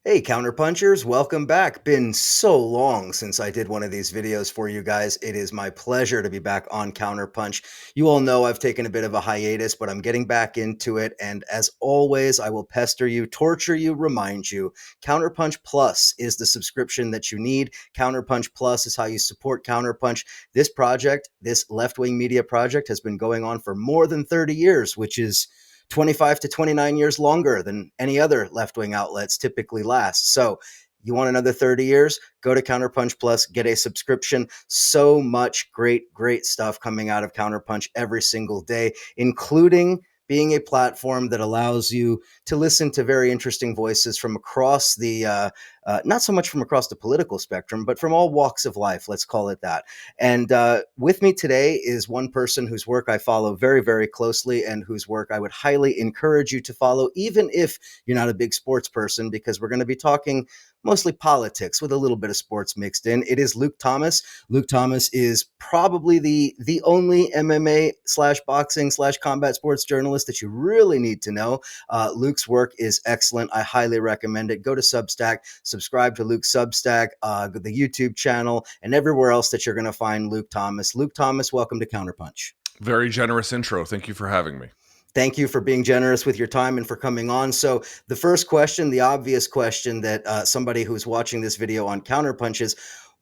Hey, Counterpunchers, welcome back. Been so long since I did one of these videos for you guys. It is my pleasure to be back on Counterpunch. You all know I've taken a bit of a hiatus, but I'm getting back into it. And as always, I will pester you, torture you, remind you. Counterpunch Plus is the subscription that you need. Counterpunch Plus is how you support Counterpunch. This project, this left wing media project, has been going on for more than 30 years, which is 25 to 29 years longer than any other left wing outlets typically last. So, you want another 30 years? Go to Counterpunch Plus, get a subscription. So much great stuff coming out of Counterpunch every single day, including being a platform that allows you to listen to very interesting voices from across not so much from across the political spectrum, but from all walks of life, let's call it that. And with me today is one person whose work I follow very closely and whose work I would highly encourage you to follow, even if you're not a big sports person, because we're going to be talking mostly politics with a little bit of sports mixed in. It is Luke Thomas. Luke Thomas is probably the only MMA slash boxing slash combat sports journalist that you really need to know. Luke's work is excellent. I highly recommend it. Go to Substack, subscribe to Luke's Substack, the YouTube channel, and everywhere else that you're going to find Luke Thomas. Luke Thomas, welcome to Counterpunch. Very generous intro. Thank you for having me. Thank you for being generous with your time and for coming on. So, the first question, the obvious question that somebody who's watching this video on Counterpunch is,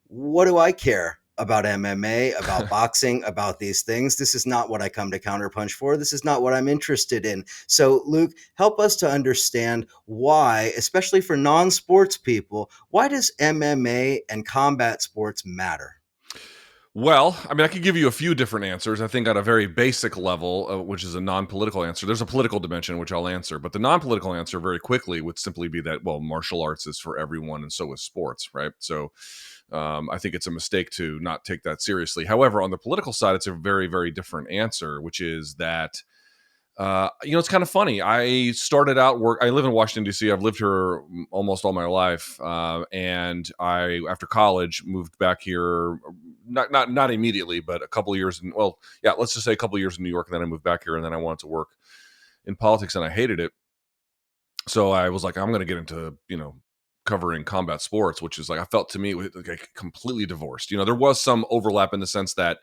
what do I care about MMA, about boxing, about these things? This is not what I come to Counterpunch for. This is not what I'm interested in. So, Luke, help us to understand why, especially for non-sports people, why does MMA and combat sports matter? Well, I mean, I could give you a few different answers. I think at a very basic level, which is a non-political answer, there's a political dimension, which I'll answer. But the non-political answer very quickly would simply be that, well, martial arts is for everyone and so is sports, right? So I think it's a mistake to not take that seriously. However, on the political side, it's a very different answer, which is that it's kind of funny. I started out work. I live in Washington D.C. I've lived here almost all my life, and I, after college, moved back here. Not immediately, but a couple of years. Let's just say a couple of years in New York, and then I moved back here, and then I wanted to work in politics, and I hated it. So I was like, I'm going to get into covering combat sports, which is like I felt to me like completely divorced. There was some overlap in the sense that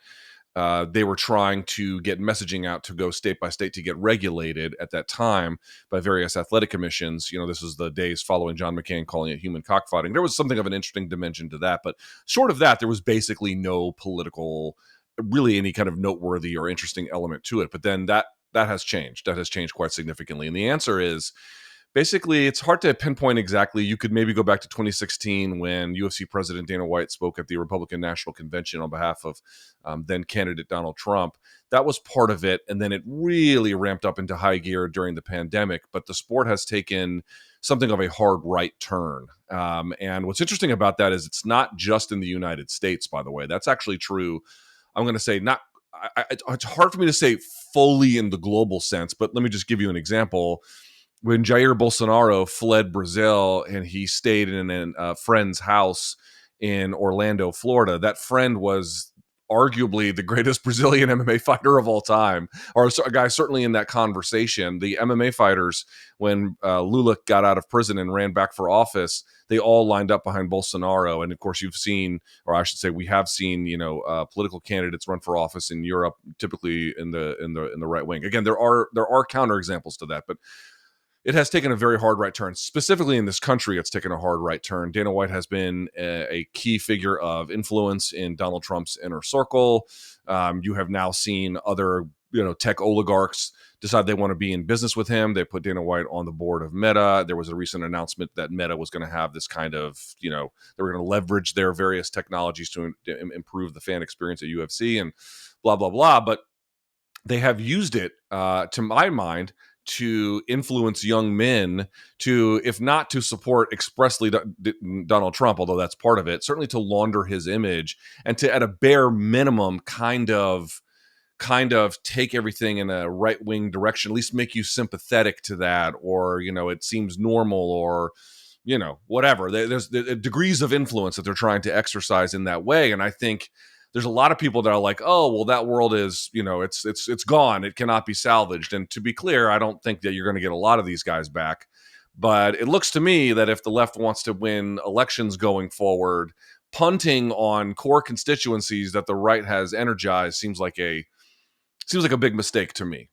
they were trying to get messaging out to go state by state to get regulated at that time by various athletic commissions. This was the days following John McCain calling it human cockfighting. There was something of an interesting dimension to that, but short of that, there was basically no political, really any kind of noteworthy or interesting element to it. But then that has changed. That has changed quite significantly. And the answer is, basically, it's hard to pinpoint exactly. You could maybe go back to 2016 when UFC President Dana White spoke at the Republican National Convention on behalf of then candidate Donald Trump. That was part of it. And then it really ramped up into high gear during the pandemic. But the sport has taken something of a hard right turn. And what's interesting about that is it's not just in the United States, by the way. That's actually true. I'm going to say not. It's hard for me to say fully in the global sense, but let me just give you an example. When Jair Bolsonaro fled Brazil and he stayed in a friend's house in Orlando, Florida, that friend was arguably the greatest Brazilian MMA fighter of all time, or a guy certainly in that conversation. The MMA fighters, when Lula got out of prison and ran back for office, they all lined up behind Bolsonaro. And of course, you've seen, or I should say, we have seen, political candidates run for office in Europe, typically in the right wing. Again, there are counterexamples to that, but it has taken a very hard right turn. Specifically in this country, it's taken a hard right turn. Dana White has been a key figure of influence in Donald Trump's inner circle. You have now seen other, tech oligarchs decide they want to be in business with him. They put Dana White on the board of Meta. There was a recent announcement that Meta was going to have this kind of, they were going to leverage their various technologies to improve the fan experience at UFC and blah, blah, blah. But they have used it, to my mind, to influence young men to, if not to support expressly Donald Trump, although that's part of it, certainly to launder his image and to, at a bare minimum, kind of take everything in a right-wing direction, at least make you sympathetic to that, or, it seems normal, or, whatever. There's degrees of influence that they're trying to exercise in that way. And I think there's a lot of people that are like, oh, well, that world is, it's gone. It cannot be salvaged. And to be clear, I don't think that you're going to get a lot of these guys back. But it looks to me that if the left wants to win elections going forward, punting on core constituencies that the right has energized seems like a big mistake to me.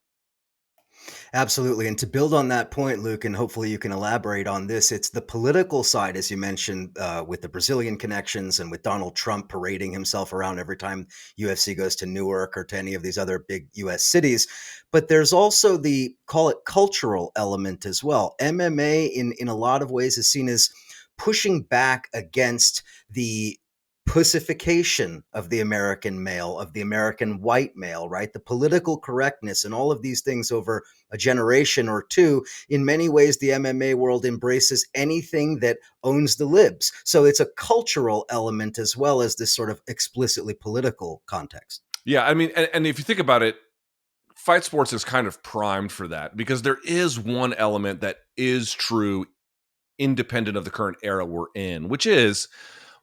Absolutely. And to build on that point, Luke, and hopefully you can elaborate on this, it's the political side, as you mentioned, with the Brazilian connections and with Donald Trump parading himself around every time UFC goes to Newark or to any of these other big US cities. But there's also the, call it, cultural element as well. MMA, in a lot of ways, is seen as pushing back against the pussification of the American male, of the American white male, right? The political correctness and all of these things over a generation or two. In many ways, the MMA world embraces anything that owns the libs. So it's a cultural element as well as this sort of explicitly political context. Yeah, I mean, and if you think about it, fight sports is kind of primed for that because there is one element that is true independent of the current era we're in, which is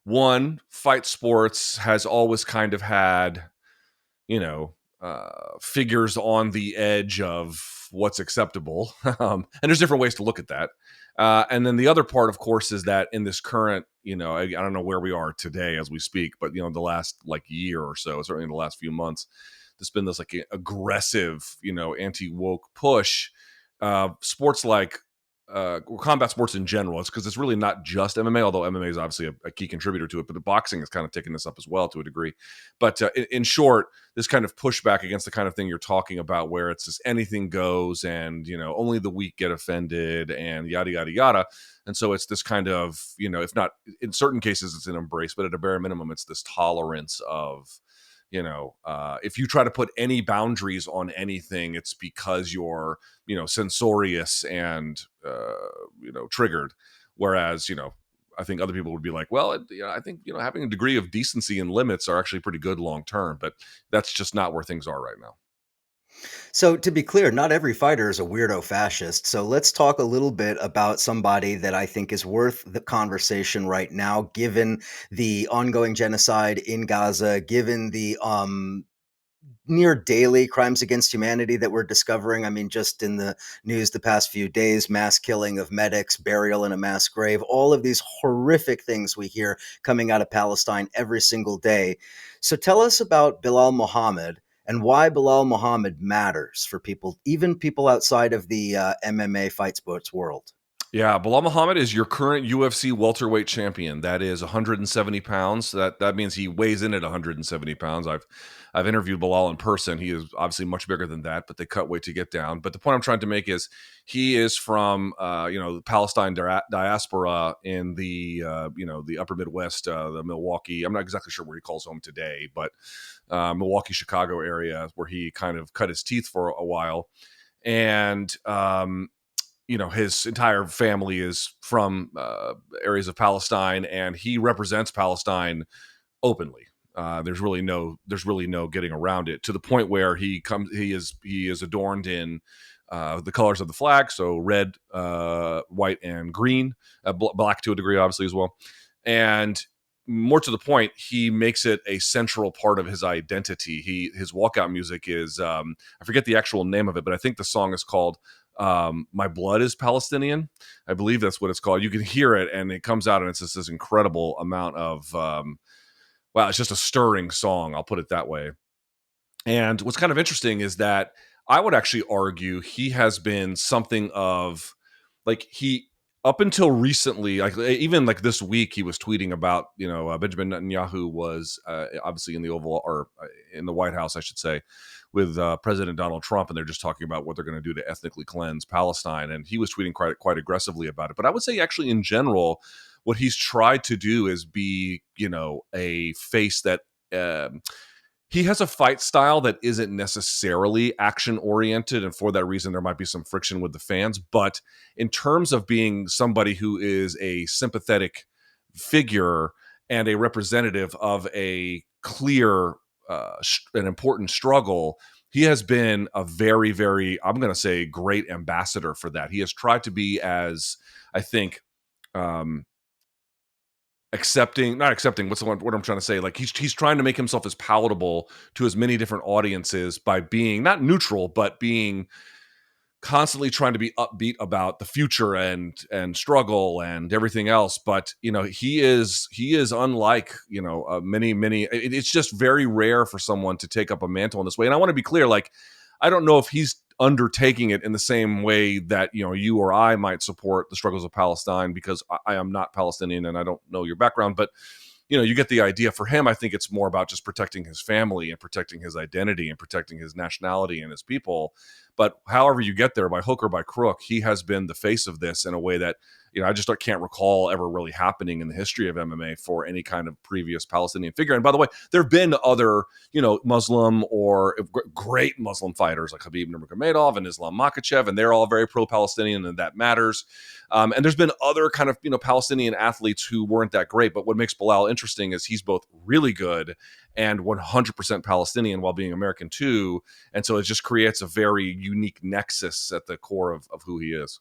one, fight sports has always kind of had, you know, figures on the edge of what's acceptable. And there's different ways to look at that. And then the other part, of course, is that in this current, I don't know where we are today as we speak, but, the last like year or so, certainly in the last few months, there's been this like aggressive, anti-woke push. Sports like combat sports in general. It's because it's really not just MMA, although MMA is obviously a key contributor to it. But the boxing is kind of taking this up as well to a degree. But in short, this kind of pushback against the kind of thing you're talking about, where it's just anything goes, and only the weak get offended, and yada yada yada. And so it's this kind of if not in certain cases it's an embrace, but at a bare minimum it's this tolerance of if you try to put any boundaries on anything, it's because you're censorious and triggered. Whereas I think other people would be like, well, I think having a degree of decency and limits are actually pretty good long term, but that's just not where things are right now. So, to be clear, not every fighter is a weirdo fascist. So, let's talk a little bit about somebody that I think is worth the conversation right now, given the ongoing genocide in Gaza, given the near daily crimes against humanity that we're discovering. I mean, just in the news the past few days, mass killing of medics, burial in a mass grave, all of these horrific things we hear coming out of Palestine every single day. So tell us about Belal Muhammad and why Belal Muhammad matters for people, even people outside of the MMA fight sports world. Yeah, Belal Muhammad is your current UFC welterweight champion. That is 170 pounds. That means he weighs in at 170 pounds. I've interviewed Belal in person. He is obviously much bigger than that, but they cut weight to get down. But the point I'm trying to make is he is from the Palestine diaspora in the the upper Midwest, the Milwaukee. I'm not exactly sure where he calls home today, but Milwaukee, Chicago area where he kind of cut his teeth for a while, and his entire family is from areas of Palestine, and he represents Palestine openly. There's really no getting around it, to the point where he is adorned in the colors of the flag, so red, white, and green, black to a degree, obviously as well. And more to the point, he makes it a central part of his identity. His walkout music is I forget the actual name of it, but I think the song is called My Blood is Palestinian. I believe that's what it's called. You can hear it, and it comes out, and it's just this incredible amount of wow, it's just a stirring song, I'll put it that way. And what's kind of interesting is that I would actually argue he has been something of like he up until recently, like even like this week, he was tweeting about Benjamin Netanyahu was obviously in the Oval, or in the White House, I should say, with President Donald Trump, and they're just talking about what they're going to do to ethnically cleanse Palestine, and he was tweeting quite aggressively about it. But I would say actually in general, what he's tried to do is be a face that. He has a fight style that isn't necessarily action oriented, and for that reason there might be some friction with the fans. But in terms of being somebody who is a sympathetic figure and a representative of a clear an important struggle, he has been a very, very, I'm going to say, great ambassador for that. He has tried to be as, I think, um, not accepting, what's the one, what I'm trying to say, like he's trying to make himself as palatable to as many different audiences by being not neutral, but being constantly trying to be upbeat about the future and struggle and everything else. But he is unlike many. It's just very rare for someone to take up a mantle in this way. And I want to be clear, like, I don't know if he's undertaking it in the same way that you or I might support the struggles of Palestine, because I am not Palestinian and I don't know your background, but you get the idea. For him, I think it's more about just protecting his family and protecting his identity and protecting his nationality and his people. But however you get there, by hook or by crook, he has been the face of this in a way that I just can't recall ever really happening in the history of MMA for any kind of previous Palestinian figure. And by the way, there have been other Muslim or great Muslim fighters like Khabib Nurmagomedov and Islam Makhachev, and they're all very pro-Palestinian, and that matters. And there's been other kind of Palestinian athletes who weren't that great. But what makes Belal interesting is he's both really good and 100% Palestinian while being American too. And so it just creates a very unique nexus at the core of who he is.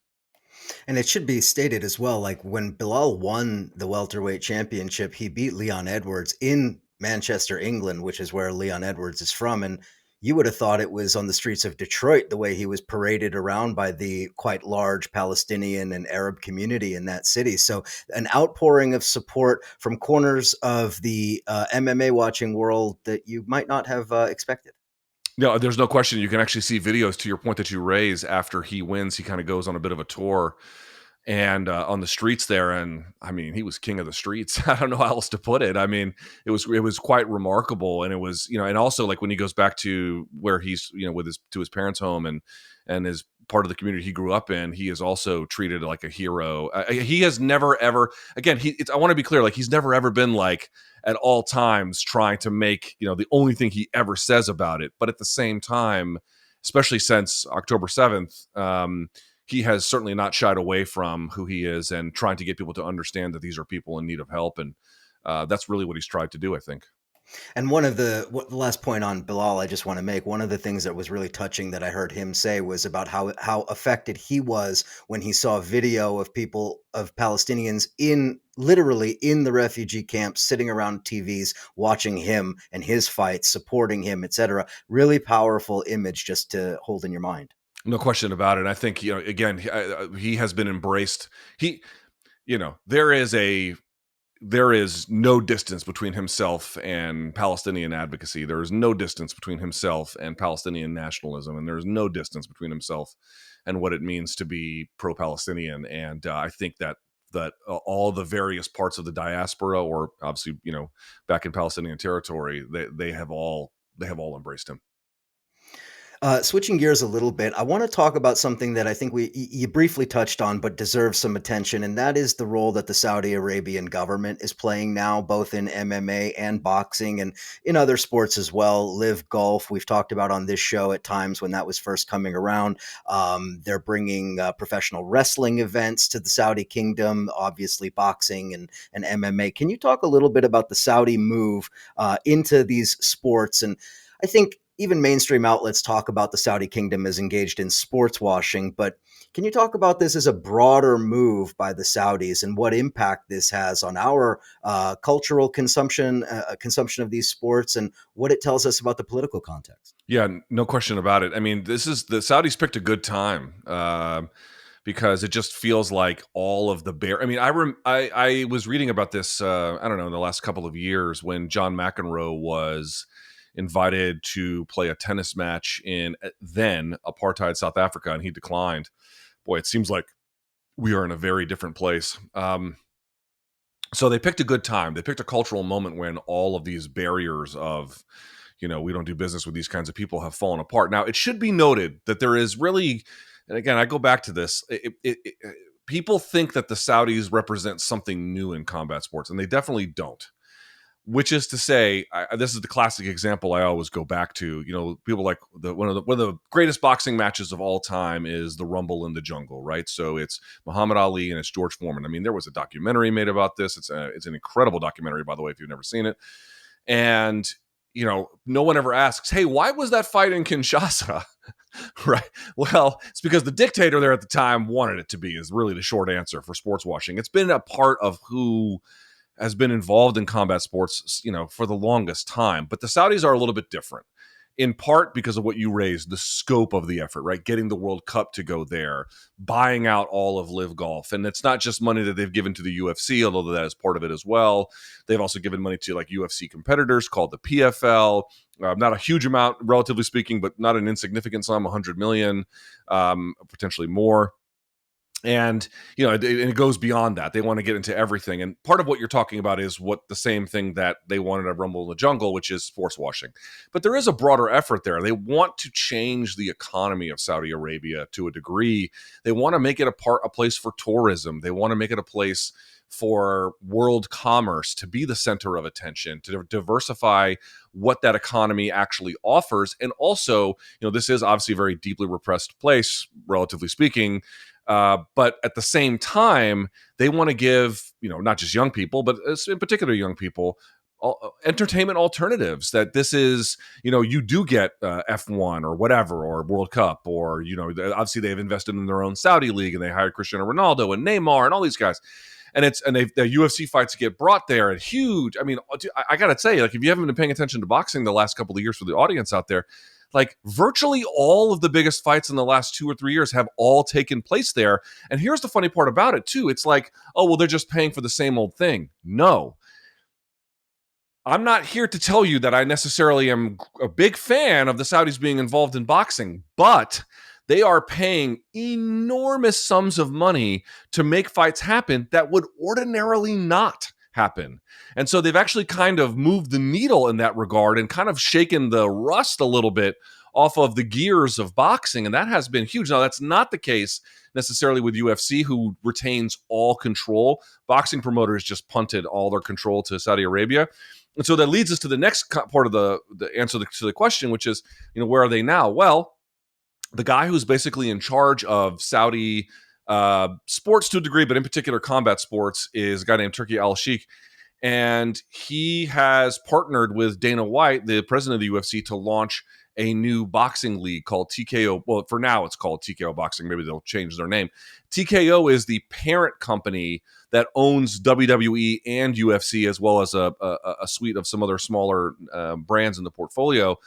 And it should be stated as well, like when Bilal won the welterweight championship, he beat Leon Edwards in Manchester, England, which is where Leon Edwards is from. And you would have thought it was on the streets of Detroit, the way he was paraded around by the quite large Palestinian and Arab community in that city. So an outpouring of support from corners of the MMA watching world that you might not have expected. No, there's no question. You can actually see videos, to your point that you raise, after he wins. He kind of goes on a bit of a tour and on the streets there. And I mean, he was king of the streets. I don't know how else to put it. I mean, it was quite remarkable. And it was, and also like when he goes back to where he's, with his parents' home and is part of the community he grew up in, he is also treated like a hero. He has never, ever, again, I want to be clear, like he's never, ever been like at all times trying to make, the only thing he ever says about it. But at the same time, especially since October 7th, he has certainly not shied away from who he is and trying to get people to understand that these are people in need of help. And that's really what he's tried to do, I think. And the last point on Bilal I just want to make, one of the things that was really touching that I heard him say was about how affected he was when he saw video of Palestinians literally in the refugee camps, sitting around TVs, watching him and his fights, supporting him, etc. Really powerful image just to hold in your mind. No question about it. I think, again, he has been embraced. There is no distance between himself and Palestinian advocacy. There is no distance between himself and Palestinian nationalism. And there's no distance between himself and what it means to be pro-Palestinian. And I think that all the various parts of the diaspora, or obviously, back in Palestinian territory, they have all embraced him. Switching gears a little bit, I want to talk about something that I think you briefly touched on, but deserves some attention, and that is the role that the Saudi Arabian government is playing now, both in MMA and boxing, and in other sports as well. Live Golf, we've talked about on this show at times when that was first coming around. They're bringing professional wrestling events to the Saudi kingdom, obviously boxing and MMA. Can you talk a little bit about the Saudi move into these sports? And I think even mainstream outlets talk about the Saudi kingdom as engaged in sports washing, but can you talk about this as a broader move by the Saudis and what impact this has on our cultural consumption of these sports, and what it tells us about the political context? Yeah, no question about it. I mean, the Saudis picked a good time because it just feels like all of the I mean, I was reading about this. I don't know, in the last couple of years when John McEnroe was invited to play a tennis match in then apartheid South Africa, and he declined. Boy, it seems like we are in a very different place. So they picked a good time. They picked a cultural moment when all of these barriers of, we don't do business with these kinds of people have fallen apart. Now, it should be noted that there is really, and again, I go back to this, people think that the Saudis represent something new in combat sports, and they definitely don't. Which is to say, this is the classic example I always go back to. People like one of the greatest boxing matches of all time is the Rumble in the Jungle, right? So it's Muhammad Ali and it's George Foreman. I mean, there was a documentary made about this. It's an incredible documentary, by the way, if you've never seen it. And no one ever asks, hey, why was that fight in Kinshasa? Right. Well, it's because the dictator there at the time wanted it to be, is really the short answer for sports washing. It's been a part of who has been involved in combat sports, for the longest time. But the Saudis are a little bit different. in part because of what you raised, the scope of the effort, right? Getting the World Cup to go there, buying out all of Live Golf. And it's not just money that they've given to the UFC, although that is part of it as well. They've also given money to like UFC competitors called the PFL. Not a huge amount, relatively speaking, but not an insignificant sum, 100 million, potentially more. And it goes beyond that. They want to get into everything, and part of what you're talking about is what the same thing that they wanted at Rumble in the Jungle, which is sports washing. But there is a broader effort there. They want to change the economy of Saudi Arabia to a degree. They want to make it a place for tourism. They want to make it a place for world commerce, to be the center of attention, to diversify what that economy actually offers. And also, this is obviously a very deeply repressed place, relatively speaking. But at the same time, they want to give, not just young people, but in particular young people, entertainment alternatives. That this is, you do get F1 or whatever, or World Cup, or, obviously they've invested in their own Saudi league and they hired Cristiano Ronaldo and Neymar and all these guys. And the UFC fights get brought there and huge. I mean, I got to say, like, if you haven't been paying attention to boxing the last couple of years for the audience out there, like virtually all of the biggest fights in the last 2 or 3 years have all taken place there. And here's the funny part about it too. It's like, oh, well, they're just paying for the same old thing. No, I'm not here to tell you that I necessarily am a big fan of the Saudis being involved in boxing, but they are paying enormous sums of money to make fights happen that would ordinarily not happen. And so they've actually kind of moved the needle in that regard and kind of shaken the rust a little bit off of the gears of boxing. And that has been huge. Now, that's not the case necessarily with UFC, who retains all control. Boxing promoters just punted all their control to Saudi Arabia. And so that leads us to the next part of the answer to the question, which is, where are they now? Well, the guy who's basically in charge of Saudi sports to a degree, but in particular combat sports, is a guy named Turki Al-Sheikh. And he has partnered with Dana White, the president of the UFC, to launch a new boxing league called TKO. Well, for now, it's called TKO Boxing. Maybe they'll change their name. TKO is the parent company that owns WWE and UFC, as well as a suite of some other smaller brands in the portfolio.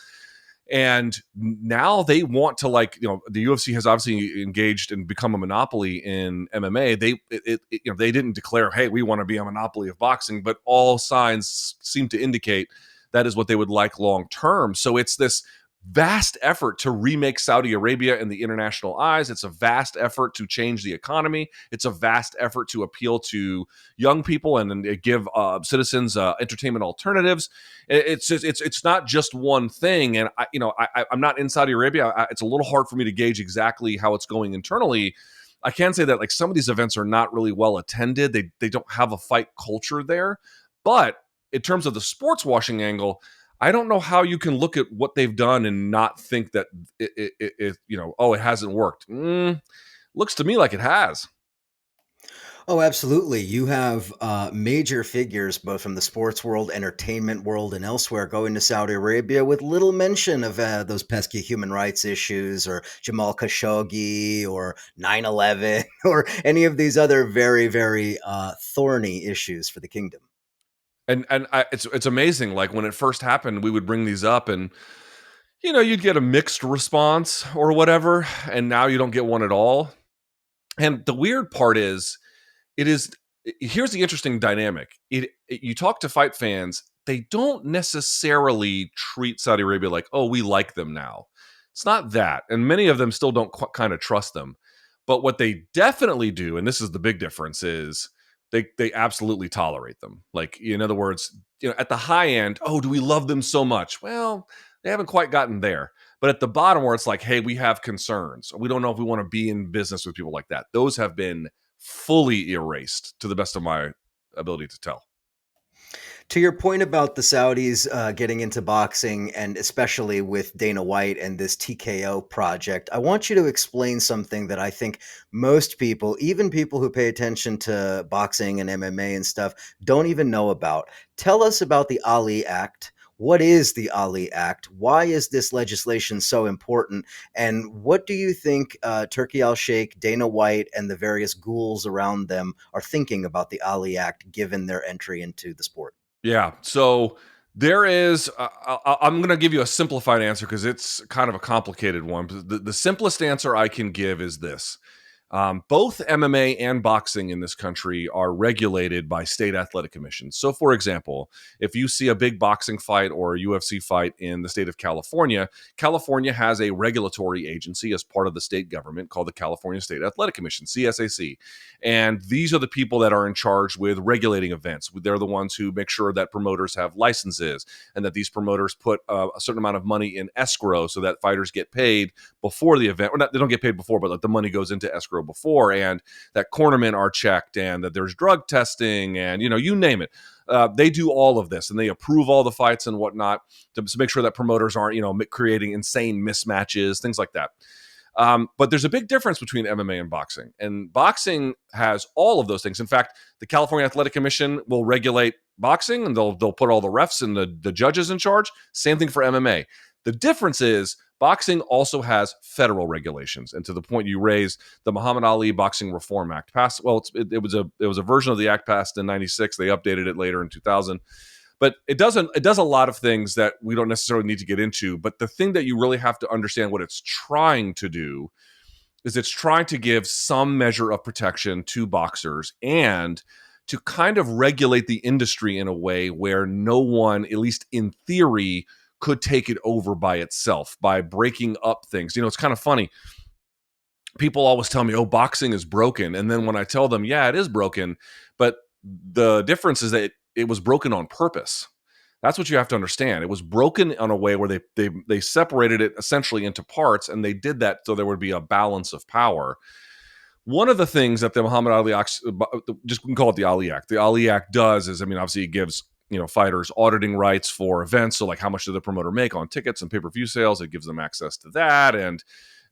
And now they want to, the UFC has obviously engaged and become a monopoly in MMA. They didn't declare, hey, we want to be a monopoly of boxing, but all signs seem to indicate that is what they would like long term. So it's this vast effort to remake Saudi Arabia in the international eyes. It's a vast effort to change the economy. It's a vast effort to appeal to young people and give citizens entertainment alternatives. It's not just one thing. And I'm not in Saudi Arabia. It's a little hard for me to gauge exactly how it's going internally. I can say that some of these events are not really well attended. They don't have a fight culture there. But in terms of the sports washing angle, I don't know how you can look at what they've done and not think that it hasn't worked. Looks to me like it has. Oh, absolutely. You have major figures, both from the sports world, entertainment world, and elsewhere, going to Saudi Arabia with little mention of those pesky human rights issues, or Jamal Khashoggi, or 9/11, or any of these other very, very thorny issues for the kingdom. And it's amazing. Like when it first happened, we would bring these up, and you'd get a mixed response or whatever, and now you don't get one at all. And the weird part is, here's the interesting dynamic. You talk to fight fans, they don't necessarily treat Saudi Arabia like, oh, we like them now. It's not that. And many of them still don't kind of trust them. But what they definitely do, and this is the big difference, is they absolutely tolerate them. Like, in other words, at the high end, oh, do we love them so much? Well, they haven't quite gotten there. But at the bottom, where it's like, hey, we have concerns, we don't know if we want to be in business with people like that, those have been fully erased to the best of my ability to tell. To your point about the Saudis getting into boxing, and especially with Dana White and this TKO project, I want you to explain something that I think most people, even people who pay attention to boxing and MMA and stuff, don't even know about. Tell us about the Ali Act. What is the Ali Act? Why is this legislation so important? And what do you think Turki Al-Sheikh, Dana White, and the various ghouls around them are thinking about the Ali Act, given their entry into the sport? Yeah. So There is, I'm going to give you a simplified answer because it's kind of a complicated one. The simplest answer I can give is this. Both MMA and boxing in this country are regulated by state athletic commissions. So, for example, if you see a big boxing fight or a UFC fight in the state of California, California has a regulatory agency as part of the state government called the California State Athletic Commission, CSAC. And these are the people that are in charge with regulating events. They're the ones who make sure that promoters have licenses and that these promoters put a certain amount of money in escrow so that fighters get paid before the event. Or not, they don't get paid before, but like the money goes into escrow before, and that cornermen are checked, and that there's drug testing, and you name it. They do all of this, and they approve all the fights and whatnot to make sure that promoters aren't, creating insane mismatches, things like that. But there's a big difference between MMA and boxing. And boxing has all of those things. In fact, the California Athletic Commission will regulate boxing, and they'll put all the refs and the judges in charge. Same thing for MMA. The difference is boxing also has federal regulations. And to the point you raised, the Muhammad Ali Boxing Reform Act passed. Well, it was a version of the act passed in '96. They updated it later in 2000. But it does a lot of things that we don't necessarily need to get into. But the thing that you really have to understand what it's trying to do is it's trying to give some measure of protection to boxers and to kind of regulate the industry in a way where no one, at least in theory, could take it over by itself by breaking up things. It's kind of funny. People always tell me, oh, boxing is broken. And then when I tell them, yeah, it is broken, but the difference is that it was broken on purpose. That's what you have to understand. It was broken in a way where they separated it essentially into parts, and they did that so there would be a balance of power. One of the things that the Muhammad Ali Act, just we can call it the Ali Act. The Ali Act does is, obviously it gives fighters auditing rights for events. So like how much did the promoter make on tickets and pay-per-view sales? It gives them access to that. And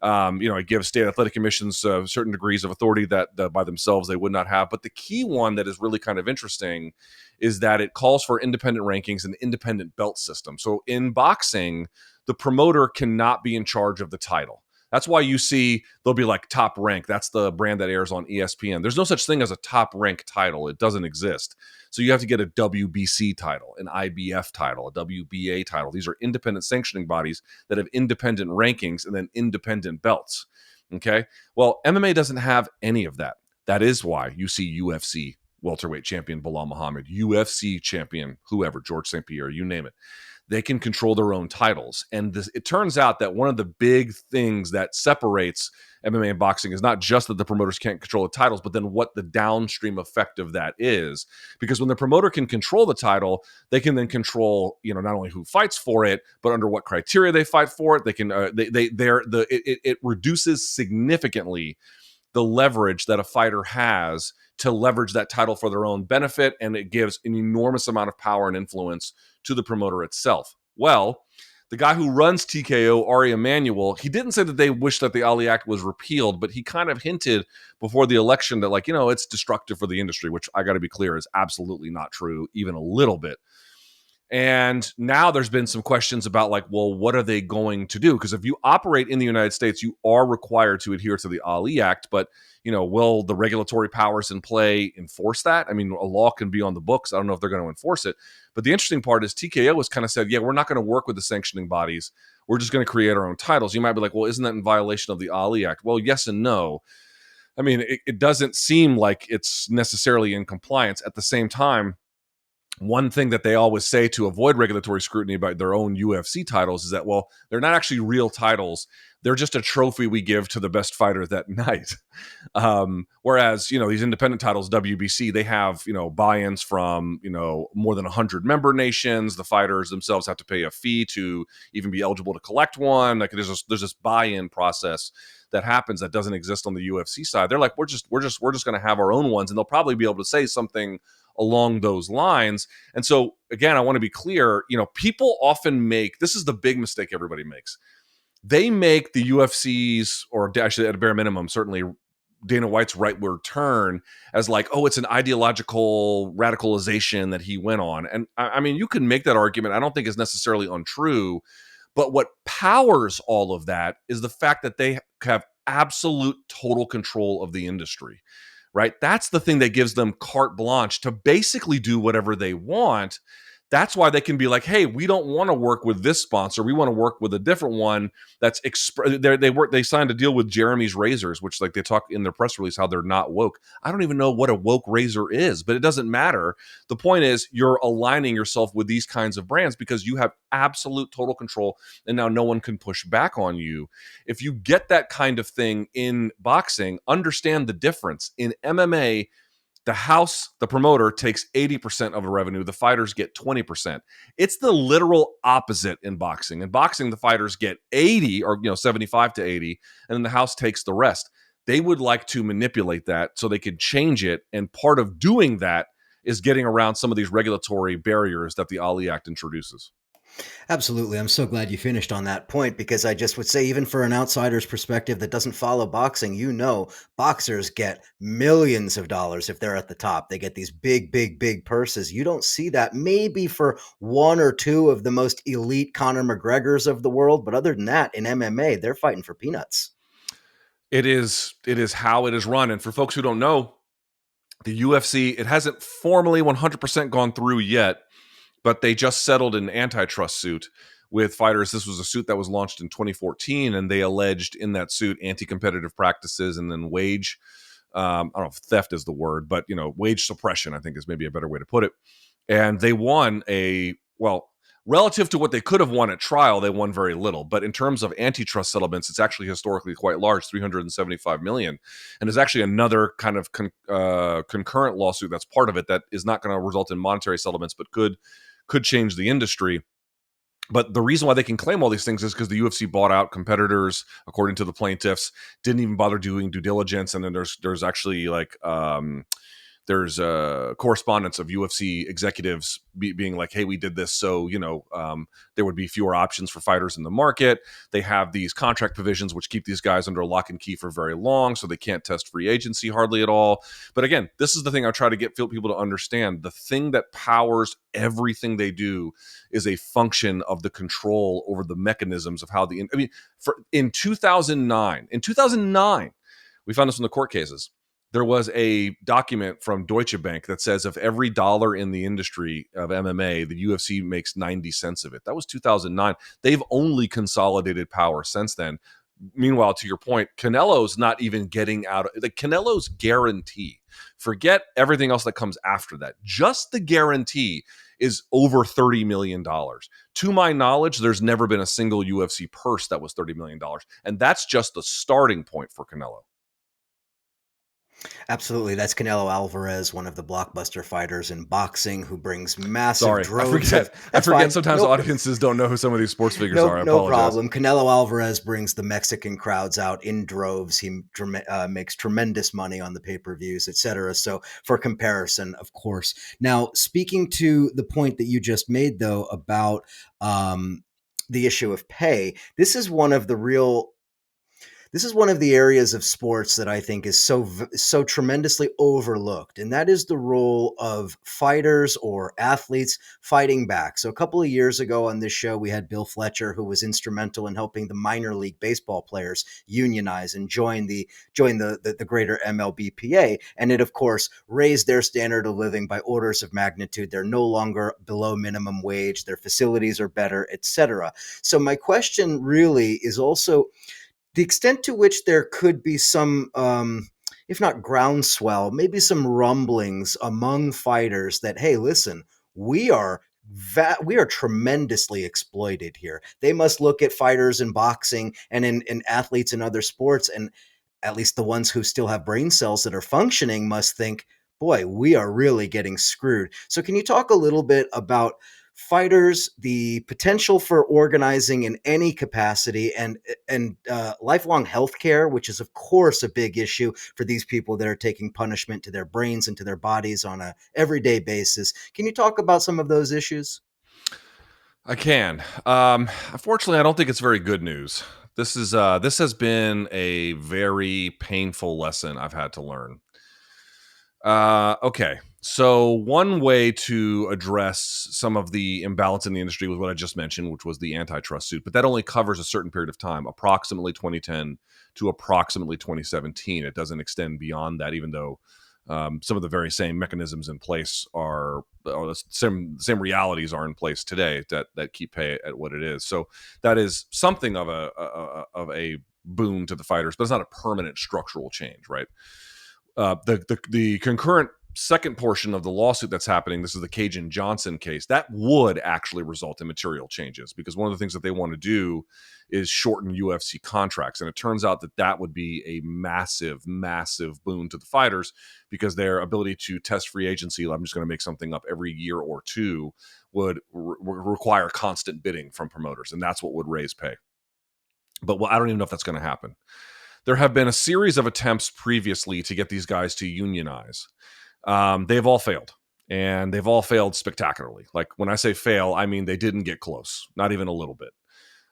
it gives state athletic commissions certain degrees of authority that by themselves they would not have. But the key one that is really kind of interesting is that it calls for independent rankings and independent belt system. So in boxing, the promoter cannot be in charge of the title. That's why you see they'll be like Top Rank. That's the brand that airs on ESPN. There's no such thing as a Top Rank title. It doesn't exist. So you have to get a WBC title, an IBF title, a WBA title. These are independent sanctioning bodies that have independent rankings and then independent belts. Okay? Well, MMA doesn't have any of that. That is why you see UFC welterweight champion Belal Muhammad, UFC champion whoever, George St. Pierre, you name it. They can control their own titles. And it turns out that one of the big things that separates MMA and boxing is not just that the promoters can't control the titles, but then what the downstream effect of that is. Because when the promoter can control the title, they can then control, not only who fights for it, but under what criteria they fight for it. They can, it reduces significantly the leverage that a fighter has to leverage that title for their own benefit, and it gives an enormous amount of power and influence to the promoter itself. Well, the guy who runs TKO, Ari Emanuel, he didn't say that they wish that the Ali Act was repealed, but he kind of hinted before the election that, it's destructive for the industry, which I got to be clear is absolutely not true, even a little bit. And now there's been some questions about well, what are they going to do? Because if you operate in the United States, you are required to adhere to the Ali Act. But, will the regulatory powers in play enforce that? A law can be on the books. I don't know if they're going to enforce it. But the interesting part is TKO has kind of said, yeah, we're not going to work with the sanctioning bodies. We're just going to create our own titles. You might be like, well, isn't that in violation of the Ali Act? Well, yes and no. It doesn't seem like it's necessarily in compliance. At the same time, one thing that they always say to avoid regulatory scrutiny about their own UFC titles is that, well, they're not actually real titles. They're just a trophy we give to the best fighter that night. Whereas, these independent titles, WBC, they have, buy-ins from, more than 100 member nations. The fighters themselves have to pay a fee to even be eligible to collect one. There's this buy-in process that happens that doesn't exist on the UFC side. They're like, we're just going to have our own ones, and they'll probably be able to say something along those lines. And so, again, I want to be clear, people often make, this is the big mistake everybody makes. They make the UFC's, or actually at a bare minimum, certainly Dana White's rightward turn as oh, it's an ideological radicalization that he went on. And you can make that argument. I don't think it's necessarily untrue. But what powers all of that is the fact that they have absolute total control of the industry. Right? That's the thing that gives them carte blanche to basically do whatever they want. That's why they can be like, hey, we don't want to work with this sponsor. We want to work with a different one. That's they signed a deal with Jeremy's Razors, which like they talk in their press release how they're not woke. I don't even know what a woke razor is, but it doesn't matter. The point is you're aligning yourself with these kinds of brands because you have absolute total control, and now no one can push back on you. If you get that kind of thing in boxing, understand the difference. In MMA, the promoter takes 80% of the revenue. The fighters get 20%. It's the literal opposite in boxing. In boxing, the fighters get 80 or 75 to 80, and then the house takes the rest. They would like to manipulate that so they could change it. And part of doing that is getting around some of these regulatory barriers that the Ali Act introduces. Absolutely. I'm so glad you finished on that point because I just would say, even for an outsider's perspective that doesn't follow boxing, boxers get millions of dollars if they're at the top. They get these big, big, big purses. You don't see that maybe for one or two of the most elite Conor McGregors of the world. But other than that, in MMA, they're fighting for peanuts. It is how it is run. And for folks who don't know, the UFC, it hasn't formally 100% gone through yet, but they just settled an antitrust suit with fighters. This was a suit that was launched in 2014, and they alleged in that suit anti-competitive practices and then wage, I don't know if theft is the word, but wage suppression, I think is maybe a better way to put it. And they won relative to what they could have won at trial, they won very little. But in terms of antitrust settlements, it's actually historically quite large, $375 million. And there's actually another kind of concurrent lawsuit that's part of it that is not going to result in monetary settlements, but could change the industry. But the reason why they can claim all these things is because the UFC bought out competitors, according to the plaintiffs, didn't even bother doing due diligence. And then there's actually there's correspondence of UFC executives being like, hey, we did this so, there would be fewer options for fighters in the market. They have these contract provisions which keep these guys under lock and key for very long, so they can't test free agency hardly at all. But again, this is the thing I try to get people to understand. The thing that powers everything they do is a function of the control over the mechanisms of how in 2009, we found this in the court cases. There was a document from Deutsche Bank that says of every dollar in the industry of MMA, the UFC makes 90 cents of it. That was 2009. They've only consolidated power since then. Meanwhile, to your point, Canelo's not even getting out of Canelo's guarantee. Forget everything else that comes after that. Just the guarantee is over $30 million. To my knowledge, there's never been a single UFC purse that was $30 million. And that's just the starting point for Canelo. Absolutely. That's Canelo Alvarez, one of the blockbuster fighters in boxing, who brings massive Sorry, droves. I forget sometimes audiences don't know who some of these sports figures are. I no apologize. problem. Canelo Alvarez brings the Mexican crowds out in droves. He makes tremendous money on the pay-per-views, etc. So for comparison, of course. Now, speaking to the point that you just made, though, about the issue of pay, this is one of the areas of sports that I think is so tremendously overlooked, and that is the role of fighters or athletes fighting back. So a couple of years ago on this show, we had Bill Fletcher, who was instrumental in helping the minor league baseball players unionize and join the greater MLBPA, and it of course raised their standard of living by orders of magnitude. They're no longer below minimum wage. Their facilities are better, etc. So my question really is also the extent to which there could be some, if not groundswell, maybe some rumblings among fighters that, hey, listen, we are tremendously exploited here. They must look at fighters in boxing and in athletes in other sports, and at least the ones who still have brain cells that are functioning must think, boy, we are really getting screwed. So can you talk a little bit about fighters, the potential for organizing in any capacity, and lifelong health care, which is of course a big issue for these people that are taking punishment to their brains and to their bodies on a everyday basis? Can you talk about some of those issues? I can. Unfortunately, I don't think it's very good news. This has been a very painful lesson I've had to learn. Okay. So one way to address some of the imbalance in the industry was what I just mentioned, which was the antitrust suit. But that only covers a certain period of time, approximately 2010 to approximately 2017. It doesn't extend beyond that, even though some of the very same mechanisms in place are or the same realities are in place today that keep pay at what it is. So that is something of a boon to the fighters, but it's not a permanent structural change, right? The concurrent second portion of the lawsuit that's happening, this is the Cajun Johnson case, that would actually result in material changes, because one of the things that they want to do is shorten UFC contracts. And it turns out that would be a massive, massive boon to the fighters, because their ability to test free agency, I'm just going to make something up, every year or two would require constant bidding from promoters. And that's what would raise pay. But I don't even know if that's going to happen. There have been a series of attempts previously to get these guys to unionize. They've all failed, and they've all failed spectacularly. Like, when I say fail, I mean they didn't get close, not even a little bit.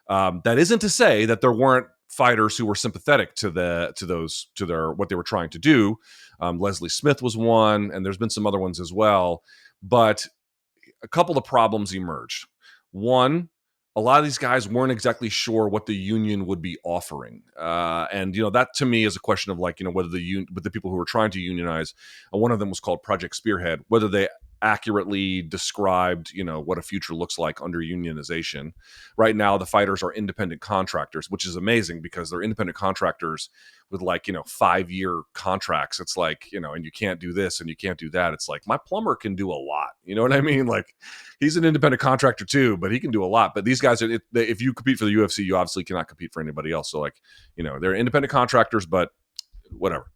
That isn't to say that there weren't fighters who were sympathetic to what they were trying to do. Leslie Smith was one, and there's been some other ones as well. But a couple of problems emerged. One, a lot of these guys weren't exactly sure what the union would be offering, and that to me is a question of, like, whether the people who were trying to unionize, one of them was called Project Spearhead, whether they accurately described what a future looks like under unionization. Right now, the fighters are independent contractors, which is amazing, because they're independent contractors with 5-year contracts. It's like, and you can't do this and you can't do that. It's like, my plumber can do a lot. You know what I mean? Like, he's an independent contractor too, but he can do a lot. But these guys, if you compete for the UFC, you obviously cannot compete for anybody else. So, they're independent contractors, but whatever.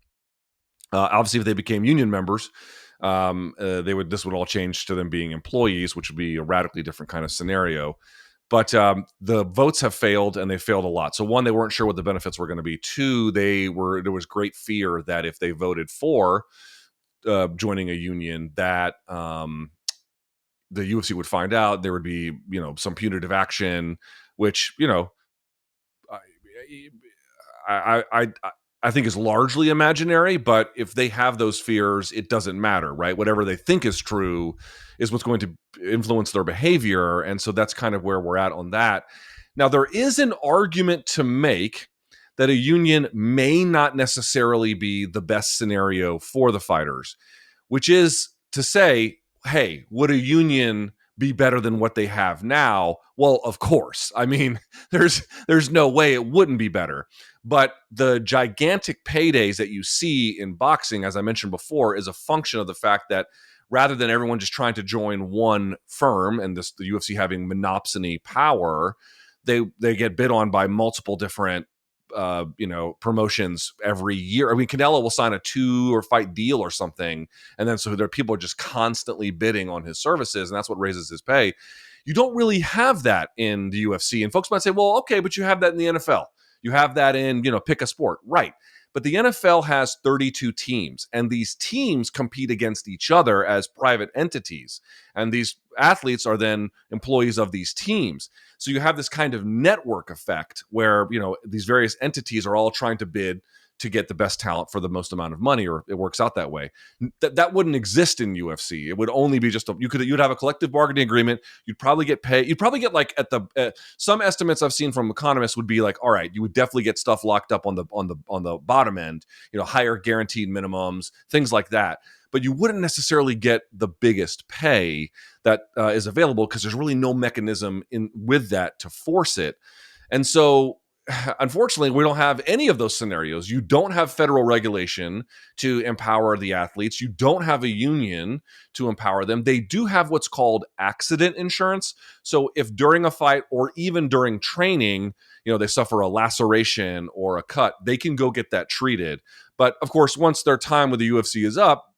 Obviously, if they became union members, this would all change to them being employees, which would be a radically different kind of scenario. But the votes have failed, and they failed a lot. So, one, they weren't sure what the benefits were going to be. Two, there was great fear that if they voted for joining a union, that the UFC would find out. There would be some punitive action, which I think is largely imaginary. But if they have those fears, it doesn't matter, right? Whatever they think is true is what's going to influence their behavior. And so that's kind of where we're at on that. Now, there is an argument to make that a union may not necessarily be the best scenario for the fighters, which is to say, hey, would a union be better than what they have now? Well, of course. I mean, there's no way it wouldn't be better. But the gigantic paydays that you see in boxing, as I mentioned before, is a function of the fact that rather than everyone just trying to join one firm and the UFC having monopsony power, they get bid on by multiple different promotions every year. I mean, Canelo will sign a 2 or fight deal or something, and then so there people are just constantly bidding on his services, and that's what raises his pay. You don't really have that in the UFC, and folks might say, well, okay, but you have that in the NFL. You have that in, pick a sport, right? But the NFL has 32 teams, and these teams compete against each other as private entities. And these athletes are then employees of these teams. So you have this kind of network effect where, these various entities are all trying to bid to get the best talent for the most amount of money, or it works out that way. That wouldn't exist in UFC. It would only be just you'd have a collective bargaining agreement. You'd probably get paid. You'd probably get, like, at the some estimates I've seen from economists would be like, all right, you would definitely get stuff locked up on the bottom end, higher guaranteed minimums, things like that. But you wouldn't necessarily get the biggest pay that is available, because there's really no mechanism with that to force it. And so, unfortunately, we don't have any of those scenarios. You don't have federal regulation to empower the athletes. You don't have a union to empower them. They do have what's called accident insurance. So if during a fight or even during training, they suffer a laceration or a cut, they can go get that treated. But of course, once their time with the UFC is up,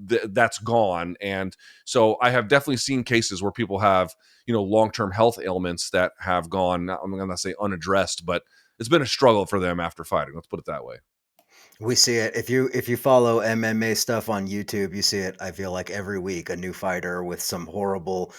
that's gone. And so I have definitely seen cases where people have, long-term health ailments that have gone, I'm going to say unaddressed, but it's been a struggle for them after fighting. Let's put it that way. We see it. If you follow MMA stuff on YouTube, you see it. I feel like every week a new fighter with some horrible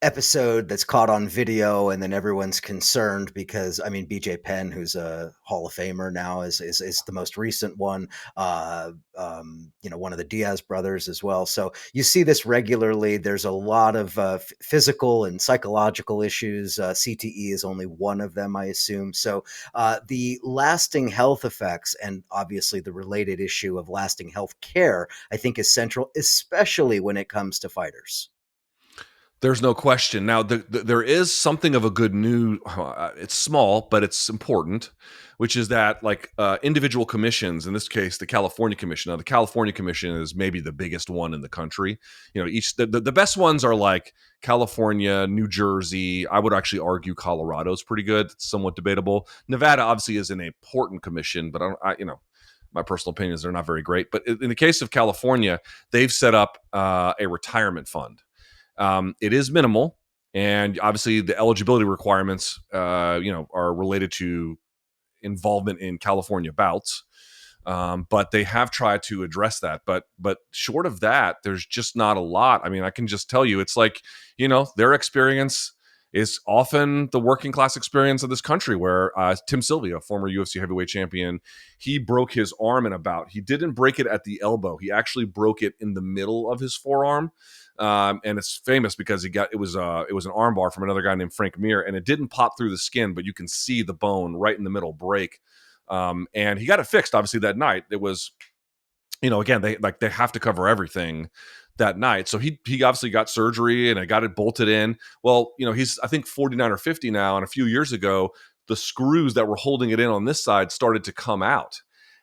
episode that's caught on video, and then everyone's concerned because I mean BJ Penn, who's a Hall of Famer now, is the most recent one. One of the Diaz brothers as well. So you see this regularly. There's a lot of physical and psychological issues. CTE is only one of them, I assume. So the lasting health effects and obviously the related issue of lasting health care, I think, is central, especially when it comes to fighters. There's no question. Now, there is something of a good news. It's small, but it's important, which is that like individual commissions, in this case, the California Commission. Now, the California Commission is maybe the biggest one in the country. You know, each the best ones are like California, New Jersey. I would actually argue Colorado's pretty good. It's somewhat debatable. Nevada obviously is an important commission, but my personal opinion is they're not very great. But in the case of California, they've set up a retirement fund. It is minimal, and obviously the eligibility requirements, are related to involvement in California bouts. But they have tried to address that. But short of that, there's just not a lot. I mean, I can just tell you, it's like, their experience is often the working class experience of this country, where Tim Sylvia, former UFC heavyweight champion, he broke his arm in a bout. He didn't break it at the elbow. He actually broke it in the middle of his forearm. And it's famous because it was an arm bar from another guy named Frank Mir, and it didn't pop through the skin, but you can see the bone right in the middle break. And he got it fixed obviously that night. It was, again, they have to cover everything that night. So he obviously got surgery and I got it bolted in. Well, he's I think 49 or 50 now, and a few years ago the screws that were holding it in on this side started to come out,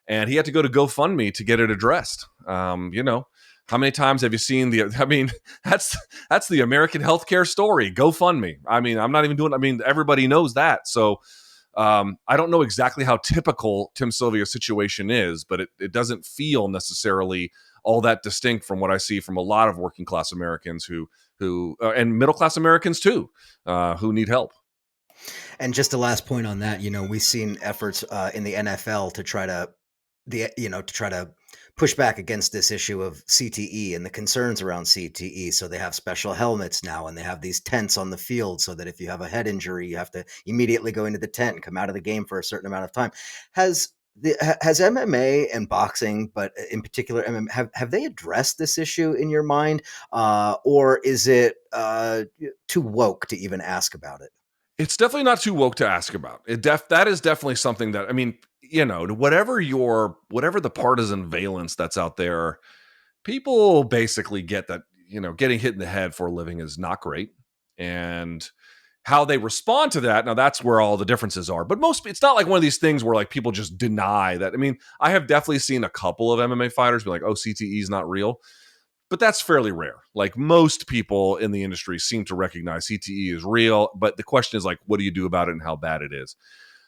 and he had to go to GoFundMe to get it addressed. How many times have you seen that's the American healthcare story, GoFundMe. I mean, I'm not even doing, everybody knows that. So I don't know exactly how typical Tim Sylvia's situation is, but it doesn't feel necessarily all that distinct from what I see from a lot of working class Americans who and middle class Americans too, who need help. And just a last point on that, we've seen efforts in the NFL to try to push back against this issue of CTE and the concerns around CTE. So they have special helmets now, and they have these tents on the field so that if you have a head injury, you have to immediately go into the tent and come out of the game for a certain amount of time. Has MMA and boxing, but in particular MMA, have they addressed this issue in your mind, or is it too woke to even ask about it? It's definitely not too woke to ask about. That is definitely something that, whatever the partisan valence that's out there, people basically get that, getting hit in the head for a living is not great. And how they respond to that, now that's where all the differences are. But it's not like one of these things where like people just deny that. I mean, I have definitely seen a couple of MMA fighters be like, oh, CTE is not real. But that's fairly rare. Like most people in the industry seem to recognize CTE is real. But the question is like, what do you do about it and how bad it is?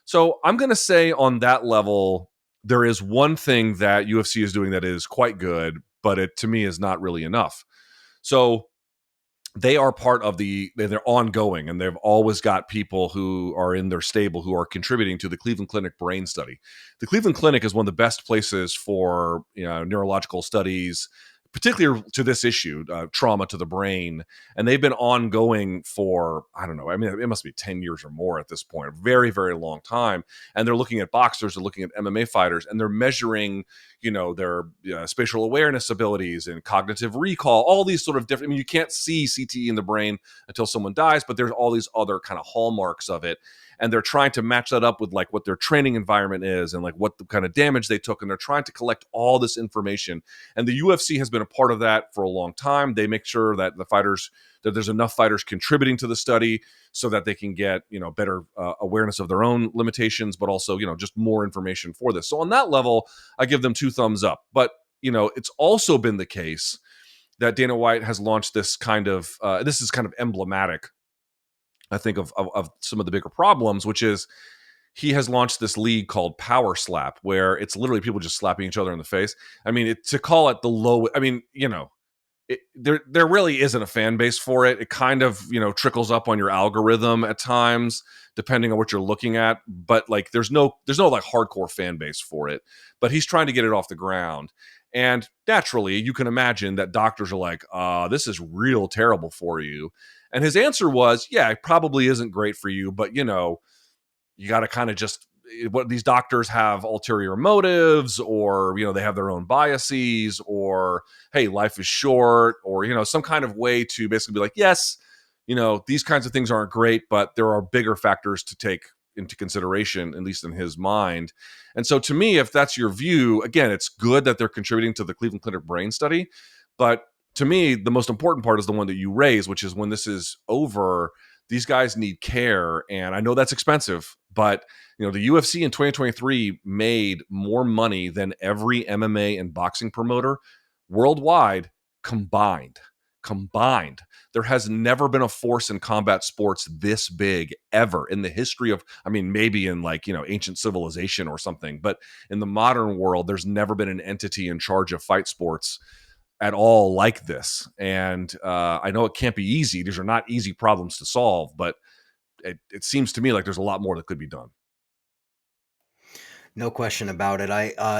So I'm going to say on that level, there is one thing that UFC is doing that is quite good, but it to me is not really enough. So they are part of they're ongoing, and they've always got people who are in their stable who are contributing to the Cleveland Clinic brain study. The Cleveland Clinic is one of the best places for neurological studies, particularly to this issue, trauma to the brain. And they've been ongoing for, I don't know, it must be 10 years or more at this point, a very, very long time. And they're looking at boxers, they're looking at MMA fighters, and they're measuring, their spatial awareness abilities and cognitive recall, all these sort of different, you can't see CTE in the brain until someone dies, but there's all these other kind of hallmarks of it. And they're trying to match that up with like what their training environment is and like what the kind of damage they took. And they're trying to collect all this information. And the UFC has been a part of that for a long time. They make sure that that there's enough fighters contributing to the study so that they can get, better awareness of their own limitations, but also, just more information for this. So on that level, I give them 2 thumbs up. But, it's also been the case that Dana White has launched this kind of, this is kind of emblematic, I think, of some of the bigger problems, which is he has launched this league called Power Slap, where it's literally people just slapping each other in the face. To call it the low, there really isn't a fan base for it. It kind of, trickles up on your algorithm at times, depending on what you're looking at. But like, there's no like hardcore fan base for it. But he's trying to get it off the ground. And naturally, you can imagine that doctors are like, this is real terrible for you. And his answer was, yeah, it probably isn't great for you, but you got to kind of just, what these doctors have ulterior motives, or they have their own biases, or hey, life is short, or some kind of way to basically be like, yes, these kinds of things aren't great, but there are bigger factors to take into consideration, at least in his mind. And so to me, if that's your view, again, it's good that they're contributing to the Cleveland Clinic brain study, but to me, the most important part is the one that you raise, which is when this is over, these guys need care. And I know that's expensive, but the UFC in 2023 made more money than every MMA and boxing promoter worldwide combined. Combined. There has never been a force in combat sports this big ever in the history of, maybe in ancient civilization or something, but in the modern world, there's never been an entity in charge of fight sports at all like this. And I know it can't be easy. These are not easy problems to solve, but it seems to me like there's a lot more that could be done. No question about it.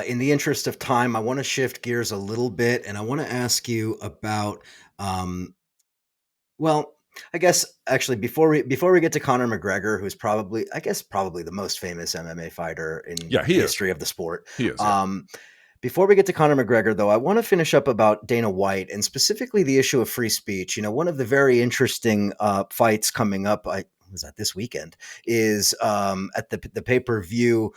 In the interest of time, I want to shift gears a little bit, and I want to ask you about, um, well, I guess actually before we get to Conor McGregor, who's probably the most famous MMA fighter in Yeah, he is. history of the sport. He is. Yeah. Before we get to Conor McGregor, though, I want to finish up about Dana White and specifically the issue of free speech. One of the very interesting fights coming up, was that this weekend, is at the pay-per-view,